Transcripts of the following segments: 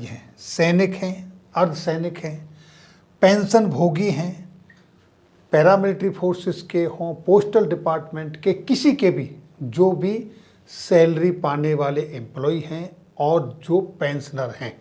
हैं, सैनिक हैं, अर्धसैनिक हैं, पेंशन भोगी हैं, पैरामिलिट्री फोर्सेस के हों, पोस्टल डिपार्टमेंट के, किसी के भी जो भी सैलरी पाने वाले एम्प्लॉय हैं और जो पेंशनर हैं,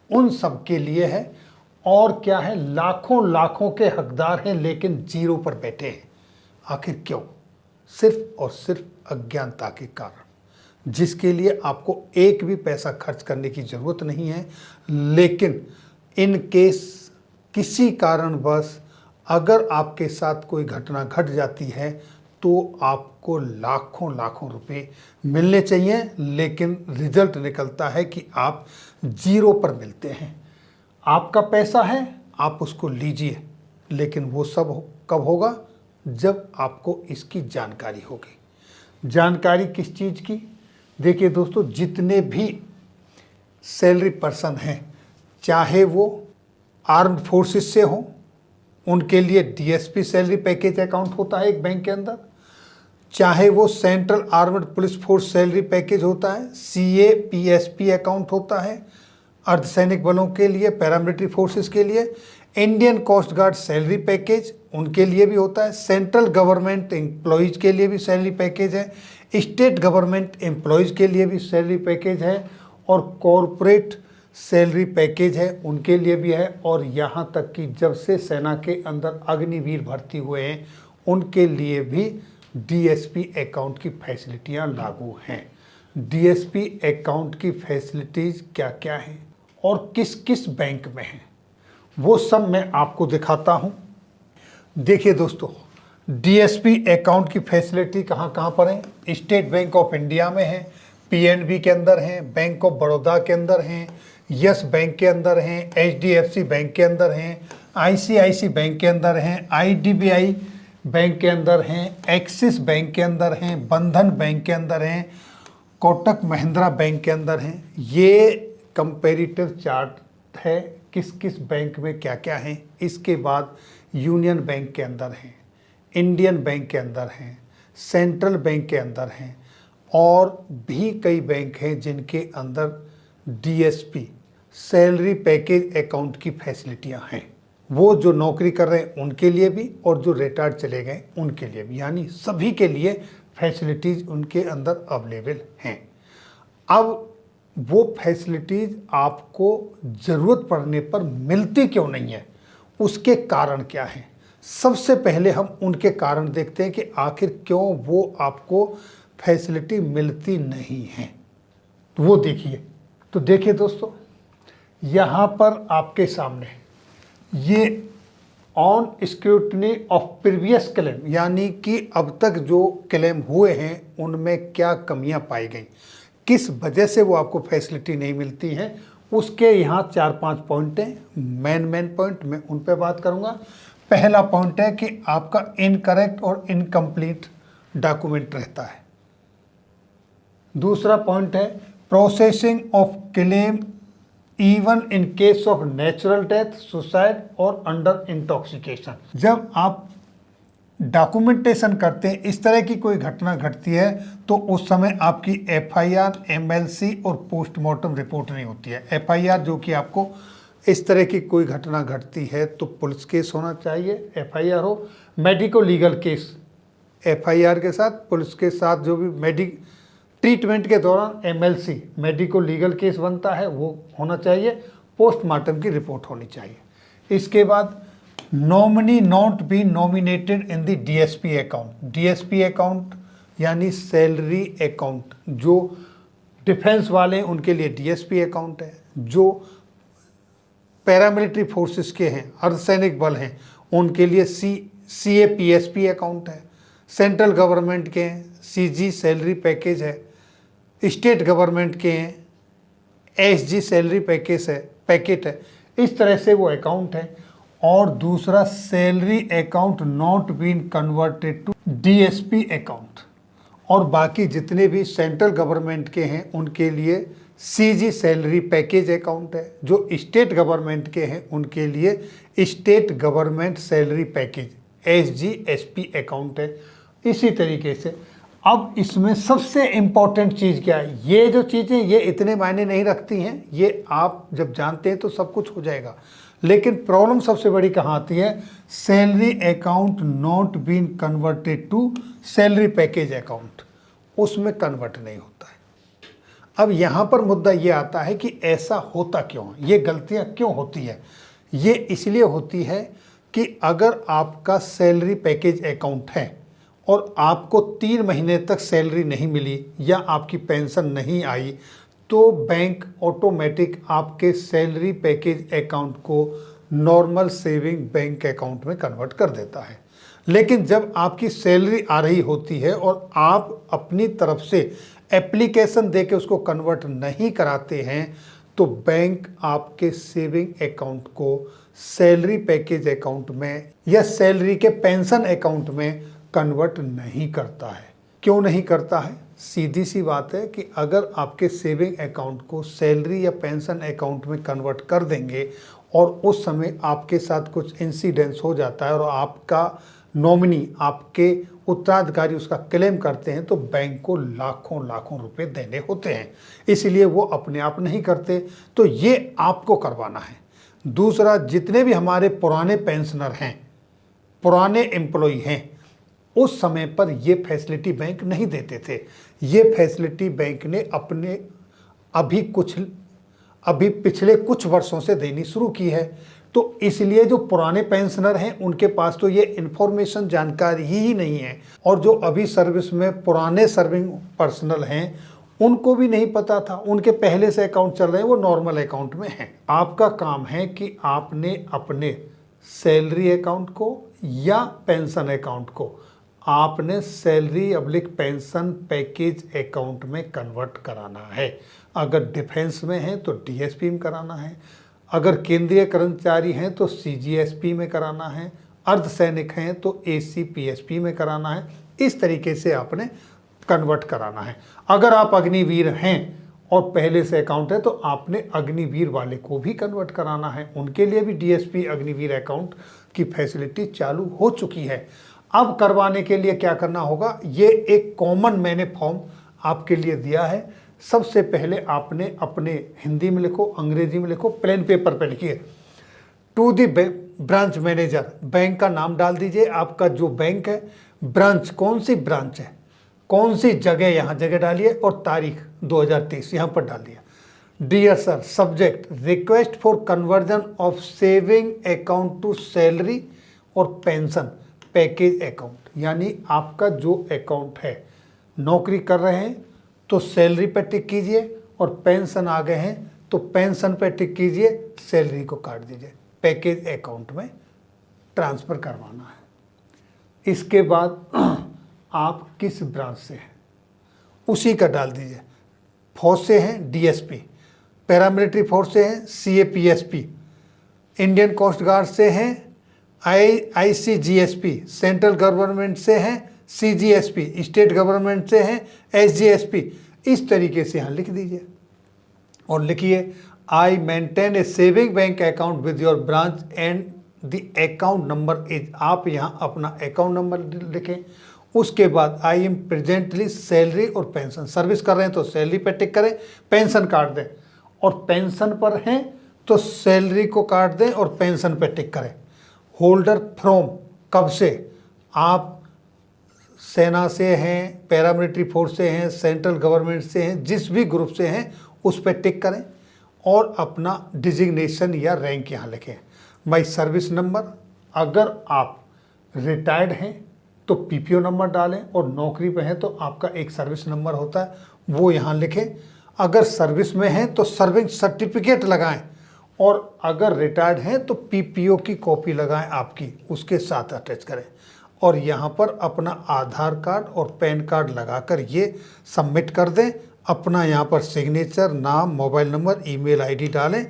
उन सब के लिए है। और क्या है, लाखों लाखों के हकदार हैं लेकिन जीरो पर बैठे हैं। आखिर क्यों? सिर्फ और सिर्फ अज्ञानता के कारण, जिसके लिए आपको एक भी पैसा खर्च करने की ज़रूरत नहीं है। लेकिन इन केस किसी कारणवश अगर आपके साथ कोई घटना घट जाती है तो आपको लाखों लाखों रुपए मिलने चाहिए, लेकिन रिजल्ट निकलता है कि आप जीरो पर मिलते हैं। आपका पैसा है, आप उसको लीजिए, लेकिन वो सब कब होगा? जब आपको इसकी जानकारी होगी। जानकारी किस चीज़ की? देखिए दोस्तों, जितने भी सैलरी पर्सन हैं, चाहे वो आर्म्ड फोर्सेस से हों, उनके लिए डीएसपी सैलरी पैकेज अकाउंट होता है एक बैंक के अंदर, चाहे वो central armed police force salary package होता है, CAPSP अकाउंट होता है अर्धसैनिक बलों के लिए, पैरामिलिट्री फोर्सेस के लिए, Indian coast guard salary package उनके लिए भी होता है, सेंट्रल गवर्नमेंट एम्प्लॉयज़ के लिए भी सैलरी पैकेज है, स्टेट गवर्नमेंट एम्प्लॉयज़ के लिए भी सैलरी पैकेज है, और कॉरपोरेट सैलरी पैकेज है उनके लिए भी है। और यहाँ तक कि जब से सेना के अंदर अग्निवीर भर्ती हुए हैं उनके लिए भी DSP अकाउंट की फैसिलिटियाँ लागू हैं। DSP अकाउंट की फैसिलिटीज़ क्या क्या हैं और किस किस बैंक में हैं, वो सब मैं आपको दिखाता हूँ। देखिए दोस्तों, DSP अकाउंट की फैसिलिटी कहाँ कहाँ पर है? स्टेट बैंक ऑफ इंडिया में है, PNB के अंदर हैं, बैंक ऑफ बड़ौदा के अंदर हैं, यस बैंक के अंदर हैं, HDFC बैंक के अंदर हैं, ICICI बैंक के अंदर हैं, IDBI बैंक के अंदर हैं, एक्सिस बैंक के अंदर हैं, बंधन बैंक के अंदर हैं, कोटक महिंद्रा बैंक के अंदर हैं। ये कंपेरेटिव चार्ट है किस किस बैंक में क्या क्या है। इसके बाद यूनियन बैंक के अंदर हैं, इंडियन बैंक के अंदर हैं, सेंट्रल बैंक के अंदर हैं, और भी कई बैंक हैं जिनके अंदर DSP सैलरी पैकेज अकाउंट की फैसिलिटियां हैं। वो जो नौकरी कर रहे हैं उनके लिए भी और जो रिटायर्ड चले गए उनके लिए भी, यानी सभी के लिए फैसिलिटीज़ उनके अंदर अवेलेबल हैं। अब वो फैसिलिटीज़ आपको ज़रूरत पड़ने पर मिलती क्यों नहीं है, उसके कारण क्या हैं? सबसे पहले हम उनके कारण देखते हैं कि आखिर क्यों वो आपको फैसिलिटी मिलती नहीं है। तो वो देखिए। तो देखिए दोस्तों, यहाँ पर आपके सामने ये on scrutiny of previous claim, यानी कि अब तक जो क्लेम हुए हैं उनमें क्या कमियां पाई गई, किस वजह से वो आपको फैसिलिटी नहीं मिलती हैं, उसके यहाँ 4-5 पॉइंट हैं। मेन पॉइंट मैं उन पे बात करूँगा। पहला पॉइंट है कि आपका इनकरेक्ट और इनकम्प्लीट डॉक्यूमेंट रहता है। दूसरा पॉइंट है processing of claim even in case of natural death, suicide और अंडर इंटॉक्सिकेशन। जब आप डॉक्यूमेंटेशन करते हैं, इस तरह की कोई घटना घटती है तो उस समय आपकी FIR, MLC और पोस्टमार्टम रिपोर्ट नहीं होती है। FIR जो कि आपको इस तरह की कोई घटना घटती है तो पुलिस केस होना चाहिए, FIR हो, मेडिको लीगल केस FIR के साथ, पुलिस के साथ जो भी ट्रीटमेंट के दौरान MLC मेडिको लीगल केस बनता है वो होना चाहिए, पोस्टमार्टम की रिपोर्ट होनी चाहिए। इसके बाद nominee not be nominated in the DSP account. DSP account यानी सैलरी अकाउंट, जो डिफेंस वाले हैं उनके लिए DSP अकाउंट है, जो पैरामिलिट्री फोर्सेस के हैं, अर्धसैनिक बल हैं, उनके लिए CAPSP अकाउंट है, सेंट्रल गवर्नमेंट के हैं CG सैलरी पैकेज है, स्टेट गवर्नमेंट के हैं SG सैलरी पैकेट है। इस तरह से वो अकाउंट है। और दूसरा salary account not been converted to DSP account. और बाकी जितने भी सेंट्रल गवर्नमेंट के हैं उनके लिए CG सैलरी पैकेज अकाउंट है, जो स्टेट गवर्नमेंट के हैं उनके लिए state government salary package SGSP account है। इसी तरीके से अब इसमें सबसे इम्पोर्टेंट चीज़ क्या है, ये जो चीज़ें ये इतने मायने नहीं रखती हैं, ये आप जब जानते हैं तो सब कुछ हो जाएगा। लेकिन प्रॉब्लम सबसे बड़ी कहाँ आती है, salary account not been converted to salary package account, उसमें कन्वर्ट नहीं होता है। अब यहाँ पर मुद्दा ये आता है कि ऐसा होता क्यों है, ये गलतियाँ क्यों होती है। ये इसलिए होती है कि अगर आपका सैलरी पैकेज अकाउंट है और आपको 3 महीने तक सैलरी नहीं मिली या आपकी पेंशन नहीं आई, तो बैंक ऑटोमेटिक आपके सैलरी पैकेज अकाउंट को नॉर्मल सेविंग बैंक अकाउंट में कन्वर्ट कर देता है। लेकिन जब आपकी सैलरी आ रही होती है और आप अपनी तरफ से एप्लीकेशन देके उसको कन्वर्ट नहीं कराते हैं, तो बैंक आपके सेविंग अकाउंट को सैलरी पैकेज अकाउंट में या सैलरी के पेंशन अकाउंट में कन्वर्ट नहीं करता है। क्यों नहीं करता है, सीधी सी बात है कि अगर आपके सेविंग अकाउंट को सैलरी या पेंशन अकाउंट में कन्वर्ट कर देंगे और उस समय आपके साथ कुछ इंसिडेंस हो जाता है और आपका नॉमिनी, आपके उत्तराधिकारी उसका क्लेम करते हैं, तो बैंक को लाखों लाखों रुपए देने होते हैं, इसलिए वो अपने आप नहीं करते। तो ये आपको करवाना है। दूसरा, जितने भी हमारे पुराने पेंशनर हैं, पुराने एम्प्लॉय हैं, उस समय पर ये फैसिलिटी बैंक नहीं देते थे। ये फैसिलिटी बैंक ने अपने अभी पिछले कुछ वर्षों से देनी शुरू की है। तो इसलिए जो पुराने पेंशनर हैं उनके पास तो ये इन्फॉर्मेशन, जानकारी ही नहीं है, और जो अभी सर्विस में पुराने सर्विंग पर्सनल हैं उनको भी नहीं पता था। उनके पहले से अकाउंट चल रहे हैं, वो नॉर्मल अकाउंट में हैं। आपका काम है कि आपने अपने सैलरी अकाउंट को या पेंशन अकाउंट को आपने salary oblique pension package account में कन्वर्ट कराना है। अगर डिफेंस में है तो डीएसपी में कराना है, अगर केंद्रीय कर्मचारी हैं तो सीजीएसपी में कराना है, अर्धसैनिक हैं तो एसीपीएसपी में कराना है। इस तरीके से आपने कन्वर्ट कराना है। अगर आप अग्निवीर हैं और पहले से अकाउंट है तो आपने अग्निवीर वाले को भी कन्वर्ट कराना है। उनके लिए भी डीएसपी अग्निवीर अकाउंट की फैसिलिटी चालू हो चुकी है। अब करवाने के लिए क्या करना होगा, ये एक कॉमन मैंने फॉर्म आपके लिए दिया है। सबसे पहले आपने अपने हिंदी में लिखो, अंग्रेजी में लिखो, प्लेन पेपर पे लिखिए, to the branch manager, bank का नाम डाल दीजिए, आपका जो बैंक है, ब्रांच कौन सी ब्रांच है, कौन सी जगह, यहाँ जगह डालिए और तारीख 2023 यहाँ पर डाल दिया। Dear sir, subject request for conversion of saving account to salary और पेंशन पैकेज अकाउंट। यानी आपका जो अकाउंट है, नौकरी कर रहे हैं तो सैलरी पे टिक कीजिए, और पेंशन आ गए हैं तो पेंशन पे टिक कीजिए, सैलरी को काट दीजिए, पैकेज अकाउंट में ट्रांसफ़र करवाना है। इसके बाद आप किस ब्रांच से हैं उसी का डाल दीजिए। फौज से हैं डीएसपी, पैरामिलिट्री फोर्स से हैं सीएपीएसपी, इंडियन कोस्ट गार्ड से हैं आईसीजीएसपी, सेंट्रल गवर्नमेंट से हैं सीजीएसपी, स्टेट गवर्नमेंट से हैं एसजीएसपी। इस तरीके से यहाँ लिख दीजिए और लिखिए I maintain A saving bank account with your branch and the account number is. आप यहाँ अपना अकाउंट नंबर लिखें। उसके बाद आई एम प्रेजेंटली सैलरी और पेंशन, सर्विस कर रहे हैं तो सैलरी पे टिक करें, पेंशन काट दें, और पेंशन पर हैं तो सैलरी को काट दें और पेंशन पे टिक करें। होल्डर फ्रॉम, कब से, आप सेना से हैं, पैरामिलिट्री फोर्स से हैं, सेंट्रल गवर्नमेंट से हैं, जिस भी ग्रुप से हैं उस पर टिक करें और अपना डिजिग्नेशन या रैंक यहाँ लिखें। माई सर्विस नंबर, अगर आप रिटायर्ड हैं तो पीपीओ नंबर डालें, और नौकरी पे हैं तो आपका एक सर्विस नंबर होता है वो यहाँ लिखें। अगर सर्विस में हैं तो सर्विंग सर्टिफिकेट लगाएं, और अगर रिटायर्ड हैं तो पीपीओ की कॉपी लगाएं आपकी, उसके साथ अटैच करें, और यहाँ पर अपना आधार कार्ड और पैन कार्ड लगाकर ये सबमिट कर दें। अपना यहाँ पर सिग्नेचर, नाम, मोबाइल नंबर, ईमेल आईडी डालें,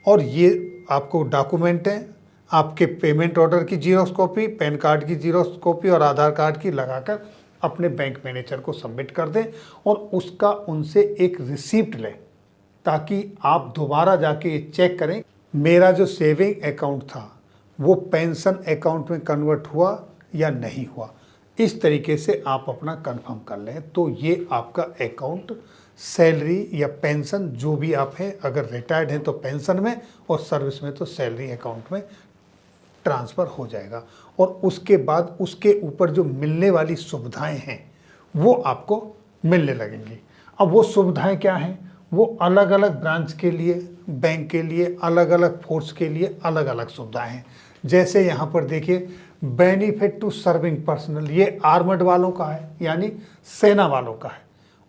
और ये आपको डॉक्यूमेंट हैं, आपके पेमेंट ऑर्डर की जीरोक्स कॉपी, पैन कार्ड की जीरोक्स कॉपी और आधार कार्ड की लगाकर अपने बैंक मैनेजर को सबमिट कर दें, और उसका उनसे एक रिसीप्ट लें, ताकि आप दोबारा जाके ये चेक करें मेरा जो सेविंग अकाउंट था वो पेंशन अकाउंट में कन्वर्ट हुआ या नहीं हुआ। इस तरीके से आप अपना कंफर्म कर लें तो ये आपका अकाउंट सैलरी या पेंशन जो भी आप हैं, अगर रिटायर्ड हैं तो पेंशन में और सर्विस में तो सैलरी अकाउंट में ट्रांसफ़र हो जाएगा। और उसके बाद उसके ऊपर जो मिलने वाली सुविधाएं हैं वो आपको मिलने लगेंगी। अब वो सुविधाएं क्या हैं, वो अलग अलग ब्रांच के लिए, बैंक के लिए, अलग अलग फोर्स के लिए अलग अलग सुविधाएं हैं। जैसे यहाँ पर देखिए, बेनिफिट टू सर्विंग पर्सनल, ये आर्मड वालों का है, यानी सेना वालों का है,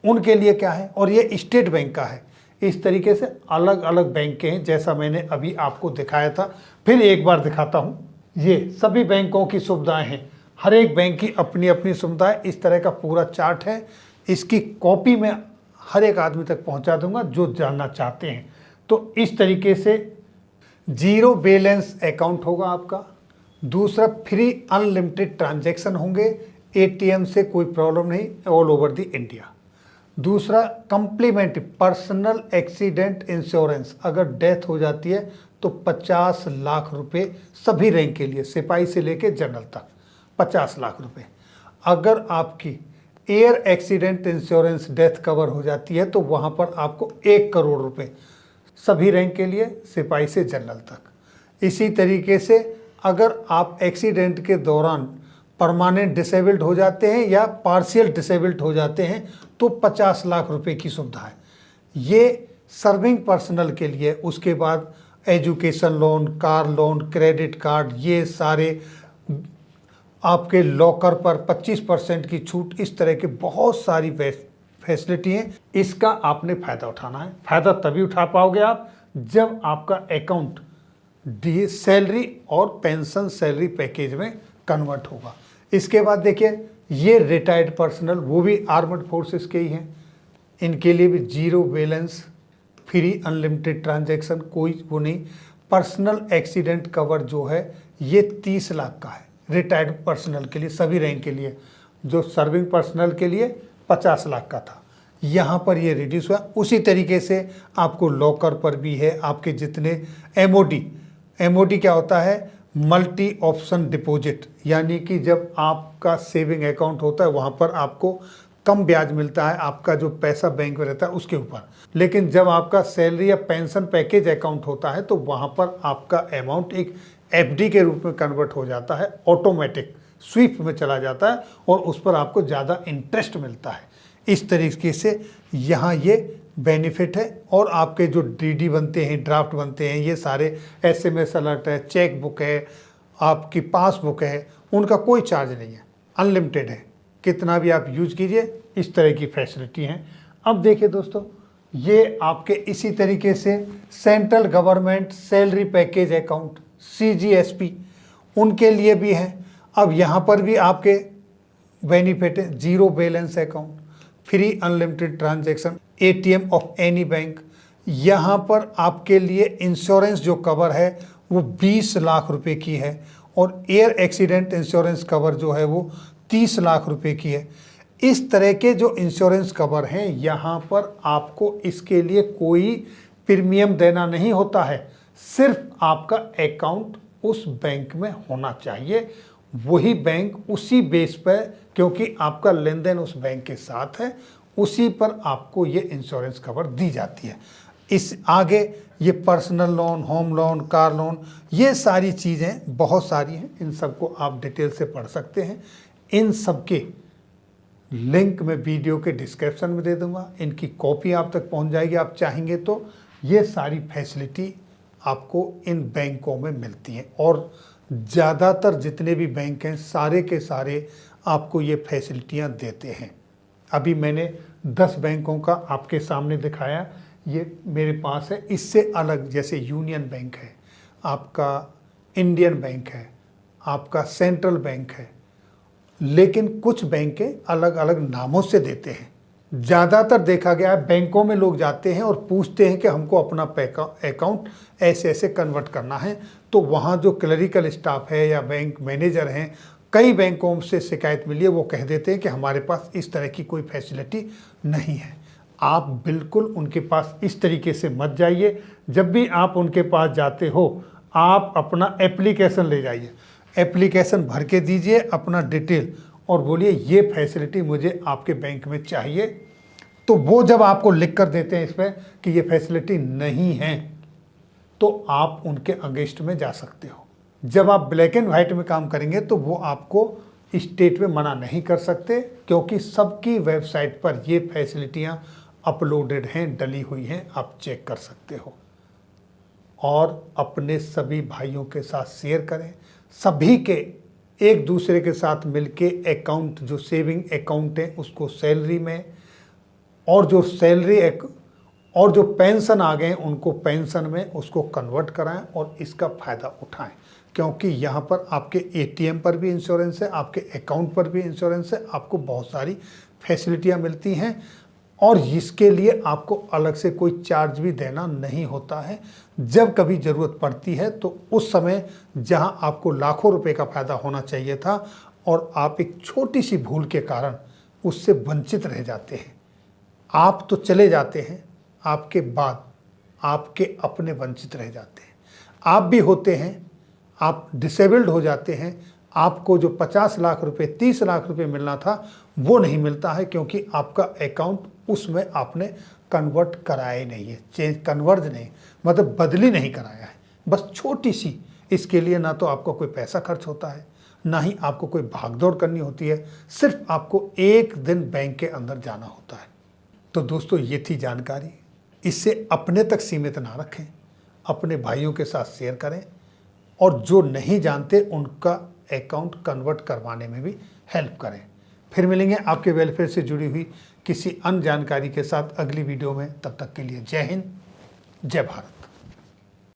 उनके लिए क्या है, और ये स्टेट बैंक का है। इस तरीके से अलग अलग बैंक के हैं, जैसा मैंने अभी आपको दिखाया था। फिर एक बार दिखाता हूँ, ये सभी बैंकों की सुविधाएं हैं, हर एक बैंक की अपनी अपनी सुविधाएं। इस तरह का पूरा चार्ट है, इसकी कॉपी मैं हर एक आदमी तक पहुंचा दूंगा जो जानना चाहते हैं। तो इस तरीके से जीरो बैलेंस अकाउंट होगा आपका। दूसरा, फ्री अनलिमिटेड ट्रांजैक्शन होंगे, एटीएम से कोई प्रॉब्लम नहीं, ऑल ओवर द इंडिया। दूसरा, कम्प्लीमेंट्री पर्सनल एक्सीडेंट इंश्योरेंस, अगर डेथ हो जाती है तो 50 लाख रुपए सभी रैंक के लिए, सिपाही से लेके जनरल तक 50 लाख रुपए। अगर आपकी air accident insurance death cover हो जाती है तो वहाँ पर आपको 1 करोड़ रुपए सभी रैंक के लिए, सिपाही से जनरल तक। इसी तरीके से अगर आप एक्सीडेंट के दौरान परमानेंट डिसेबल्ड हो जाते हैं या पार्शियल डिसेबल्ड हो जाते हैं तो 50 लाख रुपए की सुविधा है, ये सर्विंग पर्सनल के लिए। उसके बाद education loan, car loan, credit card, ये सारे आपके लॉकर पर 25% की छूट, इस तरह के बहुत सारी फैसिलिटी हैं। इसका आपने फ़ायदा उठाना है। फ़ायदा तभी उठा पाओगे आप जब आपका अकाउंट डी सैलरी और पेंशन सैलरी पैकेज में कन्वर्ट होगा। इसके बाद देखिए, ये रिटायर्ड पर्सनल, वो भी आर्मड फोर्सेस के ही हैं, इनके लिए भी zero balance, free unlimited transaction, कोई वो नहीं। पर्सनल एक्सीडेंट कवर जो है ये 30 लाख का है रिटायर्ड पर्सनल के लिए, सभी रैंक के लिए। जो सर्विंग पर्सनल के लिए 50 लाख का था, यहाँ पर ये रिड्यूस हुआ। उसी तरीके से आपको लॉकर पर भी है, आपके जितने एमओडी क्या होता है, मल्टी ऑप्शन डिपॉजिट, यानी कि जब आपका सेविंग अकाउंट होता है वहाँ पर आपको कम ब्याज मिलता है, आपका जो पैसा बैंक में रहता है उसके ऊपर। लेकिन जब आपका सैलरी या पेंशन पैकेज अकाउंट होता है तो वहाँ पर आपका अमाउंट एक एफडी के रूप में कन्वर्ट हो जाता है, ऑटोमेटिक स्वीप में चला जाता है और उस पर आपको ज़्यादा इंटरेस्ट मिलता है। इस तरीके से यहाँ ये बेनिफिट है। और आपके जो डीडी बनते हैं, ड्राफ्ट बनते हैं, ये सारे एसएमएस अलर्ट है, चेक बुक है, आपकी पासबुक है, उनका कोई चार्ज नहीं है, अनलिमिटेड है, कितना भी आप यूज कीजिए। इस तरह की फैसिलिटी हैं। अब देखिए दोस्तों, ये आपके इसी तरीके से central government salary package account CGSP, उनके लिए भी है। अब यहाँ पर भी आपके बेनिफिट है, zero balance account, free unlimited transaction, ATM of any bank. यहाँ पर आपके लिए इंश्योरेंस जो कवर है वो 20 लाख रुपए की है और एयर एक्सीडेंट इंश्योरेंस कवर जो है वो 30 लाख रुपए की है। इस तरह के जो इंश्योरेंस कवर हैं, यहाँ पर आपको इसके लिए कोई प्रीमियम देना नहीं होता है, सिर्फ आपका अकाउंट उस बैंक में होना चाहिए, वही बैंक उसी बेस पर, क्योंकि आपका लेन देन उस बैंक के साथ है, उसी पर आपको ये इंश्योरेंस कवर दी जाती है। इस आगे ये personal loan, home loan, car loan, ये सारी चीज़ें बहुत सारी हैं, इन सबको आप डिटेल से पढ़ सकते हैं। इन सब के लिंक मैं वीडियो के डिस्क्रिप्शन में दे दूंगा, इनकी कॉपी आप तक पहुंच जाएगी आप चाहेंगे तो। ये सारी फैसिलिटी आपको इन बैंकों में मिलती हैं और ज़्यादातर जितने भी बैंक हैं सारे के सारे आपको ये फैसिलिटियाँ देते हैं। अभी मैंने 10 बैंकों का आपके सामने दिखाया, ये मेरे पास है। इससे अलग जैसे यूनियन बैंक है, आपका इंडियन बैंक है, आपका सेंट्रल बैंक है, लेकिन कुछ बैंकें अलग अलग नामों से देते हैं। ज़्यादातर देखा गया है बैंकों में लोग जाते हैं और पूछते हैं कि हमको अपना अकाउंट ऐसे ऐसे कन्वर्ट करना है, तो वहाँ जो क्लरिकल स्टाफ है या बैंक मैनेजर हैं, कई बैंकों से शिकायत मिली है, वो कह देते हैं कि हमारे पास इस तरह की कोई फैसिलिटी नहीं है। आप बिल्कुल उनके पास इस तरीके से मत जाइए। जब भी आप उनके पास जाते हो, आप अपना एप्लीकेशन ले जाइए, एप्लीकेशन भर के दीजिए अपना डिटेल, और बोलिए ये फैसिलिटी मुझे आपके बैंक में चाहिए, तो वो जब आपको लिख कर देते हैं इस पर कि ये फैसिलिटी नहीं है, तो आप उनके अगेंस्ट में जा सकते हो। जब आप ब्लैक एंड वाइट में काम करेंगे तो वो आपको स्टेट में मना नहीं कर सकते, क्योंकि सबकी वेबसाइट पर ये फैसिलिटियाँ अपलोडेड हैं, डली हुई हैं, आप चेक कर सकते हो। और अपने सभी भाइयों के साथ शेयर करें, सभी के एक दूसरे के साथ मिलके अकाउंट, जो सेविंग अकाउंट है उसको सैलरी में, और जो सैलरी और जो पेंशन आ गए उनको पेंशन में उसको कन्वर्ट कराएं और इसका फ़ायदा उठाएं, क्योंकि यहाँ पर आपके एटीएम पर भी इंश्योरेंस है, आपके अकाउंट पर भी इंश्योरेंस है, आपको बहुत सारी फैसिलिटियाँ मिलती हैं और इसके लिए आपको अलग से कोई चार्ज भी देना नहीं होता है। जब कभी ज़रूरत पड़ती है तो उस समय जहाँ आपको लाखों रुपए का फ़ायदा होना चाहिए था और आप एक छोटी सी भूल के कारण उससे वंचित रह जाते हैं, आप तो चले जाते हैं, आपके बाद आपके अपने वंचित रह जाते हैं। आप भी होते हैं, आप डिसेबल्ड हो जाते हैं, आपको जो 50 लाख रुपए 30 लाख रुपए मिलना था वो नहीं मिलता है, क्योंकि आपका अकाउंट उसमें आपने कन्वर्ट कराया ही नहीं है, कन्वर्ज नहीं मतलब बदली नहीं कराया है, बस छोटी सी। इसके लिए ना तो आपको कोई पैसा खर्च होता है, ना ही आपको कोई भागदौड़ करनी होती है, सिर्फ आपको एक दिन बैंक के अंदर जाना होता है। तो दोस्तों ये थी जानकारी, इससे अपने तक सीमित ना रखें, अपने भाइयों के साथ शेयर करें और जो नहीं जानते उनका अकाउंट कन्वर्ट करवाने में भी हेल्प करें। फिर मिलेंगे आपके वेलफेयर से जुड़ी हुई किसी अन्य जानकारी के साथ अगली वीडियो में। तब तक के लिए जय हिंद, जय भारत।